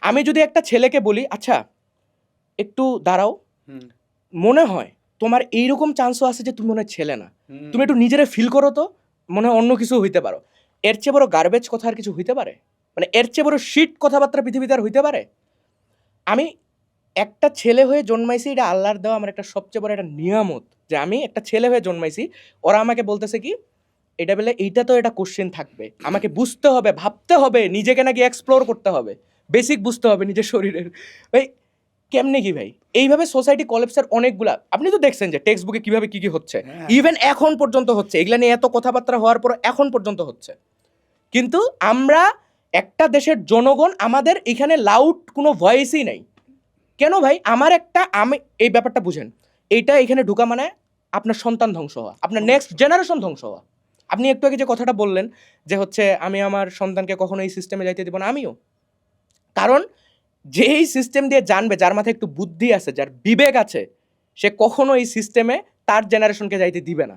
আমি যদি একটা ছেলেকে বলি আচ্ছা একটু দাঁড়াও, মনে হয় তোমার এইরকম চান্সও আছে যে তুমি মনে হয় ছেলে না, তুমি একটু নিজেরা ফিল করো তো, মনে হয় অন্য কিছু হইতে পারো। এর চেয়ে বড় গার্বেজ কথা আর কিছু হইতে পারে? মানে এর চেয়ে বড় শিট কথাবার্তা পৃথিবীতে আর হইতে পারে? আমি একটা ছেলে হয়ে জন্মাইছি, এটা আল্লাহর দেওয়া আমার একটা সবচেয়ে বড় একটা নিয়ামত, যে আমি একটা ছেলে হয়ে জন্মাইছি। ওরা আমাকে বলতেছে কি, এটা বলে এইটা তো এটা কোশ্চেন থাকবে, আমাকে বুঝতে হবে, ভাবতে হবে, নিজেকে নাকি এক্সপ্লোর করতে হবে, বেসিক বুঝতে হবে নিজের শরীরের। ভাই কেমনে কি ভাই? এইভাবে সোসাইটি কলেপসের অনেকগুলা, আপনি তো দেখছেন যে টেক্সট বুকে কিভাবে কি কি হচ্ছে, ইভেন এখন পর্যন্ত হচ্ছে, এগুলা নিয়ে এত কথাবার্তা হওয়ার পর এখন পর্যন্ত হচ্ছে। কিন্তু আমরা একটা দেশের জনগণ, আমাদের এখানে লাউড কোনো ভয়েসই নাই কেন ভাই? আমার একটা, আমি এই ব্যাপারটা বুঝেন, এইটা এখানে ঢুকা মানে আপনার সন্তান ধ্বংস হওয়া, আপনার নেক্সট জেনারেশন ধ্বংস হওয়া। আপনি একটু আগে যে কথাটা বললেন যে হচ্ছে আমি আমার সন্তানকে কখনো এই সিস্টেমে যাইতে দিব না, আমিও। কারণ যেই সিস্টেম দিয়ে জানবে, যার মাথায় একটু বুদ্ধি আছে, যার বিবেক আছে, সে কখনো এই সিস্টেমে তার জেনারেশনকে যাইতে দিবে না।